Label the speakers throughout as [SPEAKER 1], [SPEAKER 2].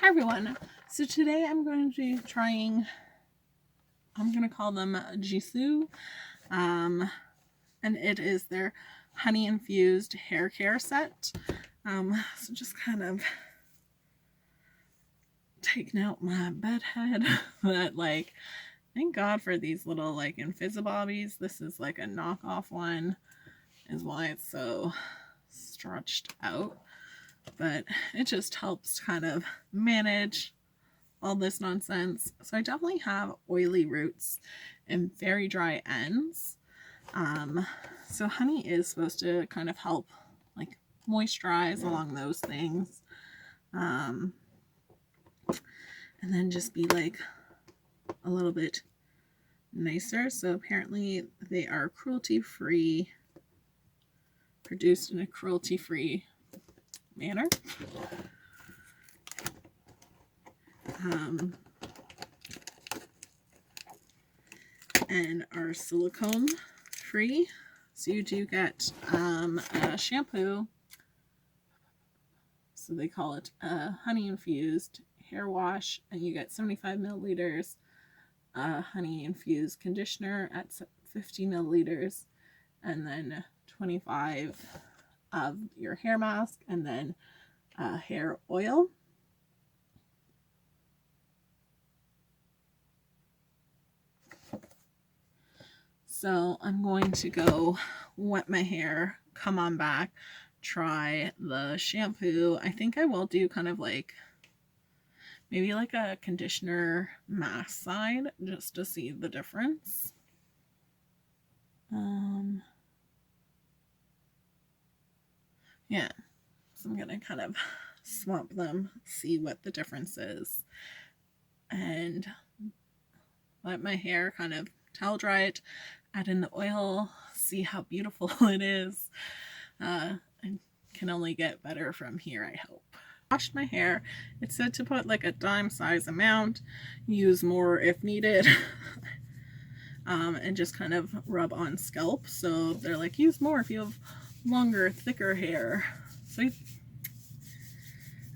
[SPEAKER 1] Hi everyone. So today I'm going to be trying, I'm going to call them Gisou, and it is their honey infused hair care set. So just kind of taking out my bed head, but like, thank God for these little like Invisibobbies. This is like a knockoff one, is why it's so stretched out. But it just helps kind of manage all this nonsense. So I definitely have oily roots and very dry ends. So honey is supposed to kind of help like moisturize along those things. And then just be like a little bit nicer. So apparently they are cruelty-free, produced in a cruelty-free manner. And are silicone free. So you do get a shampoo. So they call it a honey infused hair wash, and you get 75 milliliters, honey infused conditioner at 50 milliliters, and then 25 of your hair mask, and then hair oil. So I'm going to go wet my hair, come on back, try the shampoo. I think I will do kind of like maybe like a conditioner mask side just to see the difference. Yeah, so I'm gonna kind of swap them, see what the difference is, and let my hair kind of towel dry it, add in the oil, see how beautiful it is. And can only get better from here, I hope. Washed my hair. It said to put like a dime size amount, use more if needed. And just kind of rub on scalp. So they're like, use more if you have longer, thicker hair. So I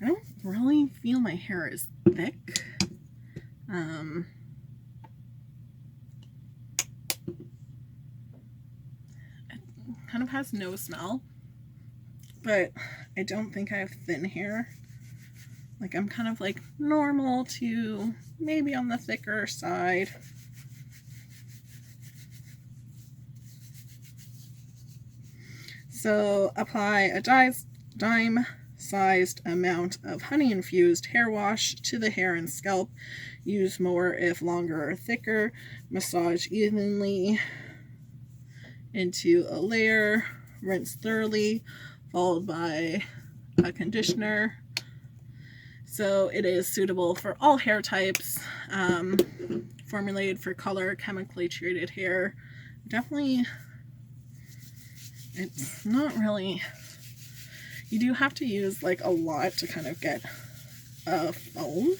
[SPEAKER 1] don't really feel my hair is thick. It kind of has no smell, but I don't think I have thin hair. Like I'm kind of like normal to maybe on the thicker side. So apply a dime-sized amount of honey-infused hair wash to the hair and scalp. Use more if longer or thicker. Massage evenly into a layer. Rinse thoroughly, followed by a conditioner. So it is suitable for all hair types. Formulated for color, chemically treated hair. Definitely, it's not really, you do have to use like a lot to kind of get a foam.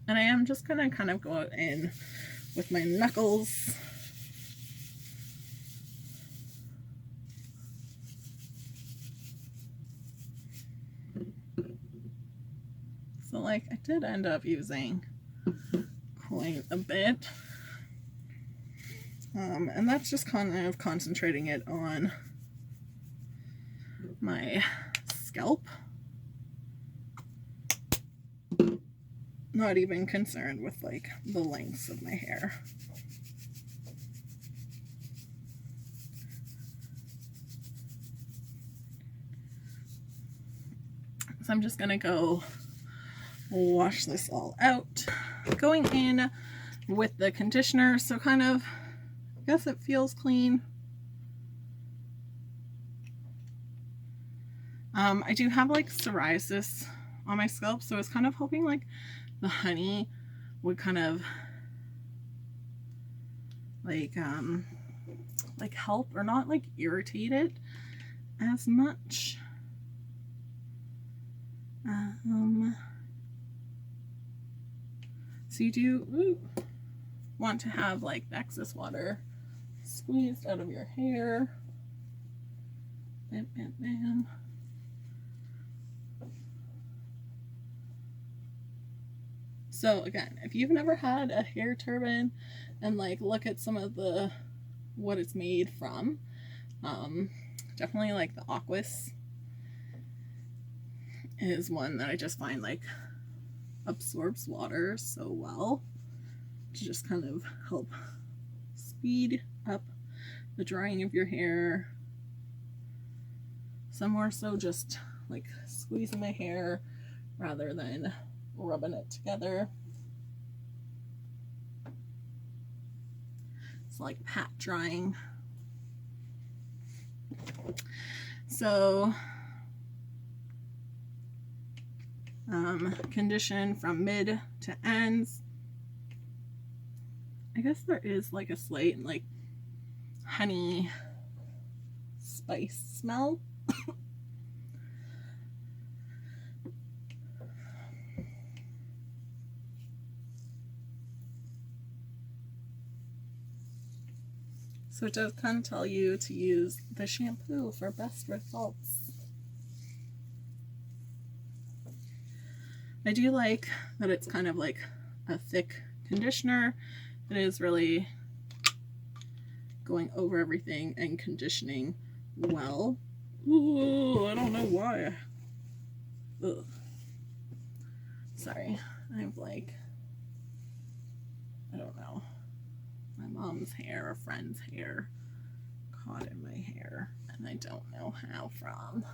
[SPEAKER 1] And I am just gonna kind of go in with my knuckles. So like I did end up using quite a bit. And that's just kind of concentrating it on my scalp. Not even concerned with like the lengths of my hair. So I'm just gonna go wash this all out. Going in with the conditioner, so kind of, I guess it feels clean. I do have like psoriasis on my scalp, so I was kind of hoping like the honey would kind of like help or not like irritate it as much. So you do want to have like the excess water squeezed out of your hair. Bam, bam, bam. So again, if you've never had a hair turban and like look at some of the what it's made from, definitely like the Aquas is one that I just find like absorbs water so well to just kind of help speed up the drying of your hair. Some more so just like squeezing my hair rather than rubbing it together. It's like pat drying. So condition from mid to ends. I guess there is like a slight like honey spice smell. So it does kind of tell you to use the shampoo for best results. I do like that it's kind of like a thick conditioner. It is really going over everything and conditioning well. Ooh, I don't know why. Ugh. Sorry, I have like, I don't know, my mom's hair, a friend's hair caught in my hair, and I don't know how from.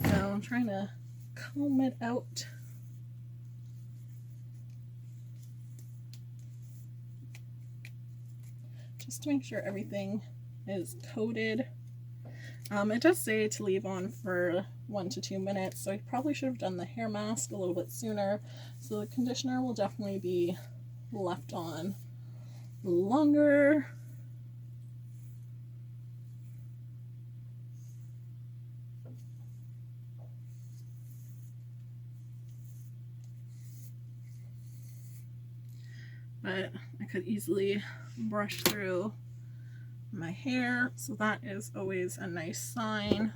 [SPEAKER 1] So I'm trying to comb it out. Just to make sure everything is coated. It does say to leave on for 1 to 2 minutes, so I probably should have done the hair mask a little bit sooner. So the conditioner will definitely be left on longer. But I could easily brush through my hair, so that is always a nice sign.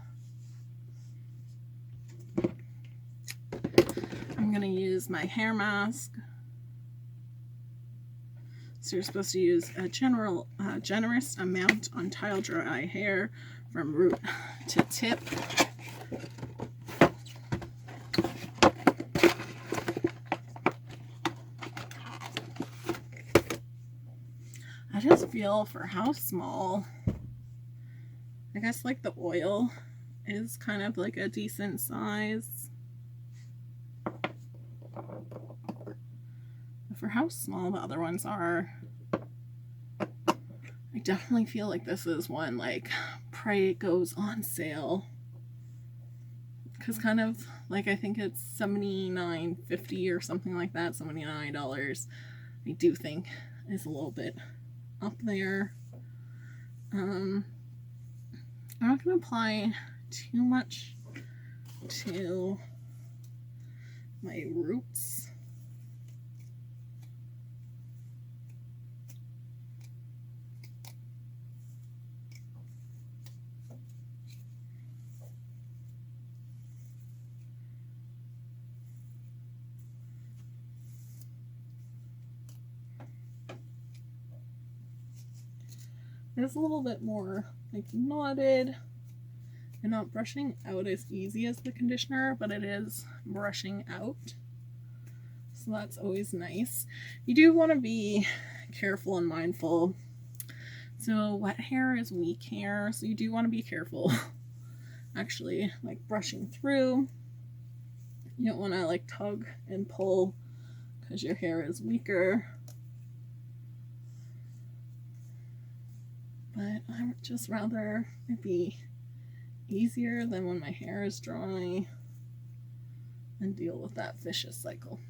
[SPEAKER 1] I'm going to use my hair mask. So you're supposed to use a generous amount on tile dry hair from root to tip. I just feel for how small, I guess like the oil is kind of like a decent size. But for how small the other ones are, I definitely feel like this is one like pray it goes on sale. Because kind of like I think it's $79.50 or something like that, $79. I do think is a little bit up there. I'm not going to apply too much to my roots. It's a little bit more like knotted and not brushing out as easy as the conditioner, but it is brushing out. So that's always nice. You do want to be careful and mindful. So wet hair is weak hair, so you do want to be careful actually like brushing through. You don't want to like tug and pull because your hair is weaker. But I would just rather it be easier than when my hair is dry and deal with that vicious cycle.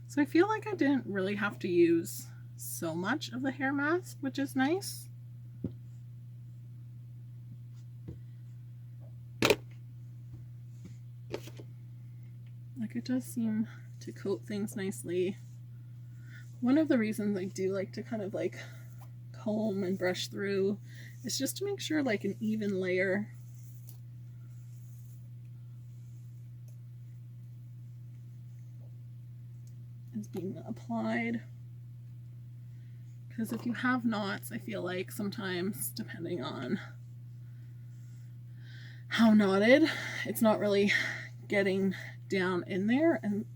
[SPEAKER 1] So I feel like I didn't really have to use so much of the hair mask, which is nice. Like it does seem to coat things nicely. One of the reasons I do like to kind of like comb and brush through is just to make sure like an even layer is being applied. Because if you have knots, I feel like sometimes, depending on how knotted, it's not really getting down in there, and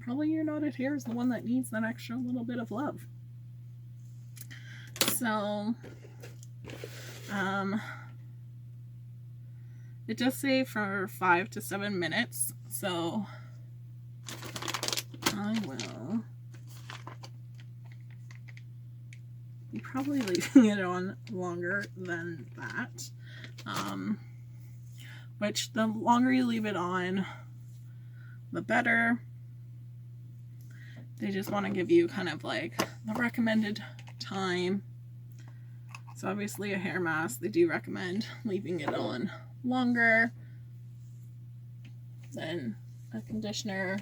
[SPEAKER 1] probably your knotted hair is the one that needs that extra little bit of love. So it does say for 5 to 7 minutes, so I will be probably leaving it on longer than that, which the longer you leave it on, the better. They just want to give you kind of like the recommended time. So obviously a hair mask, they do recommend leaving it on longer than a conditioner,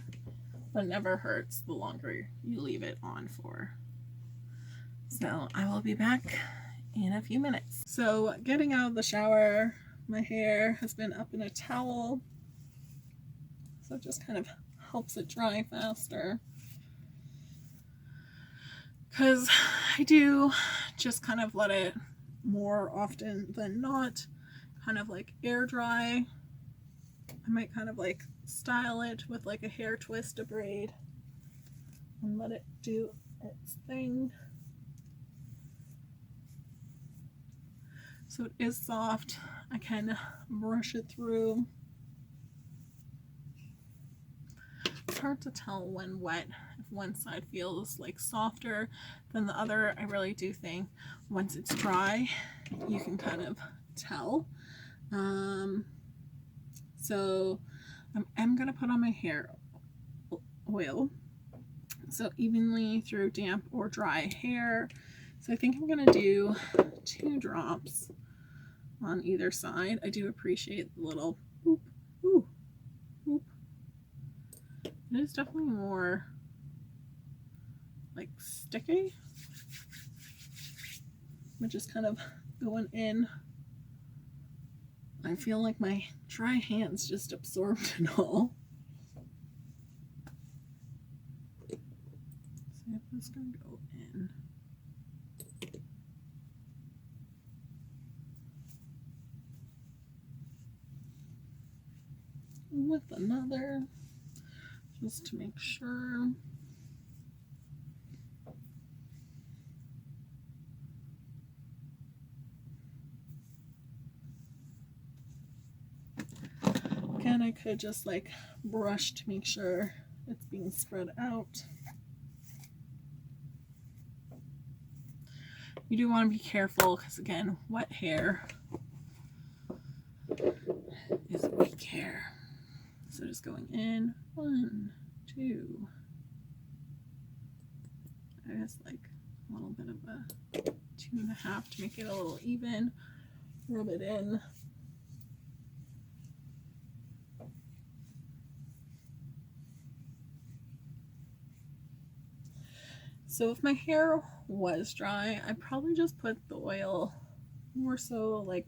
[SPEAKER 1] but it never hurts the longer you leave it on for. So I will be back in a few minutes. So getting out of the shower, my hair has been up in a towel, so it just kind of helps it dry faster. Because I do just kind of let it more often than not kind of like air dry. I might kind of like style it with like a hair twist, a braid, and let it do its thing. So it is soft. I can brush it through. It's hard to tell when wet if one side feels like softer than the other. I really do think once it's dry you can kind of tell. So I'm gonna put on my hair oil, so evenly through damp or dry hair. So I think I'm gonna do 2 drops on either side. I do appreciate the little boop, ooh, boop. It is definitely more like sticky, but just kind of going in. I feel like my dry hands just absorbed it all. So I'm just gonna go in. With another, just to make sure. Again, I could just like brush to make sure it's being spread out. You do want to be careful because, again, wet hair is weak hair. So just going in, 1, 2. I guess like a little bit of a 2.5 to make it a little even. Rub it in. So if my hair was dry, I'd probably just put the oil more so like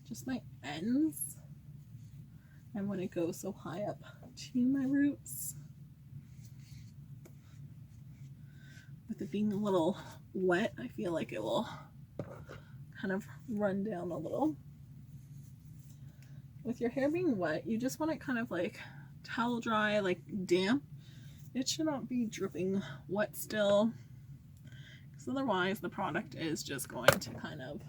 [SPEAKER 1] just my ends. And when it goes so high up to my roots. With it being a little wet, I feel like it will kind of run down a little. With your hair being wet, you just want it kind of like towel dry, like damp. It should not be dripping wet still, because otherwise the product is just going to kind of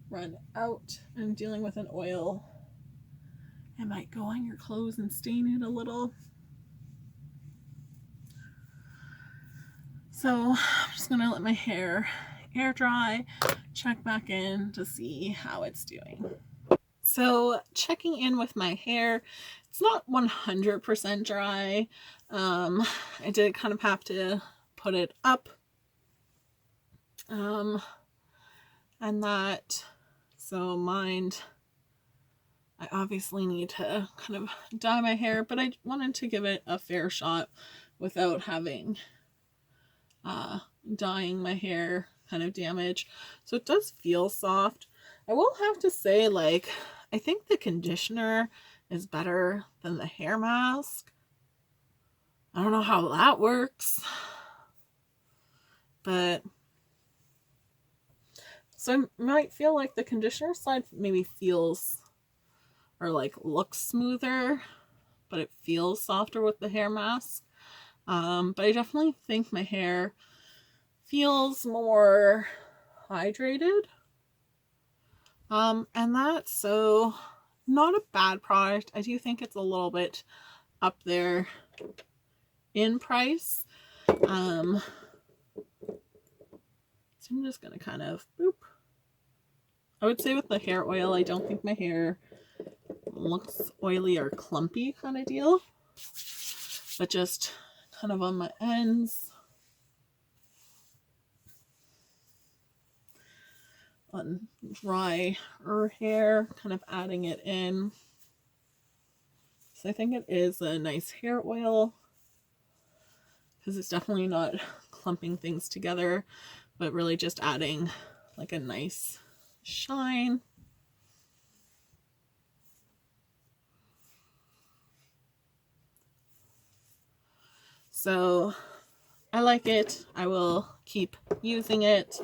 [SPEAKER 1] run out. And dealing with an oil, it might go on your clothes and stain it a little. So I'm just gonna let my hair air dry, check back in to see how it's doing. So checking in with my hair, it's not 100% dry. I did kind of have to put it up. And that, so mind, I obviously need to kind of dye my hair, but I wanted to give it a fair shot without having dyeing my hair kind of damage. So it does feel soft. I will have to say, like, I think the conditioner is better than the hair mask. I don't know how that works, but so I might feel like the conditioner side maybe feels or like looks smoother, but it feels softer with the hair mask. But I definitely think my hair feels more hydrated. And that's so not a bad product. I do think it's a little bit up there in price. So I'm just gonna kind of boop. I would say with the hair oil, I don't think my hair looks oily or clumpy kind of deal, but just kind of on my ends, on dry hair, kind of adding it in. So I think it is a nice hair oil because it's definitely not clumping things together, but really just adding like a nice shine. So I like it. I will keep using it.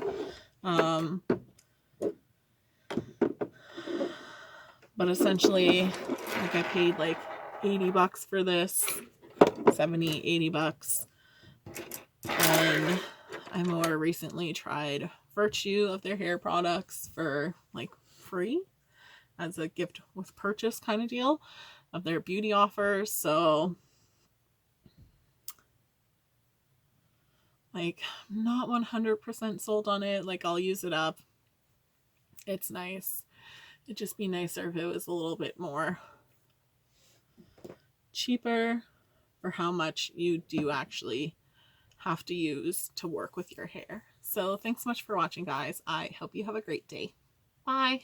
[SPEAKER 1] But essentially, like, I paid like 80 bucks for this, 70, 80 bucks. And I more recently tried Virtue of their hair products for like free as a gift with purchase kind of deal of their beauty offers. So like, I'm not 100% sold on it. Like, I'll use it up. It's nice. It'd just be nicer if it was a little bit more cheaper for how much you do actually have to use to work with your hair. So thanks so much for watching, guys. I hope you have a great day. Bye.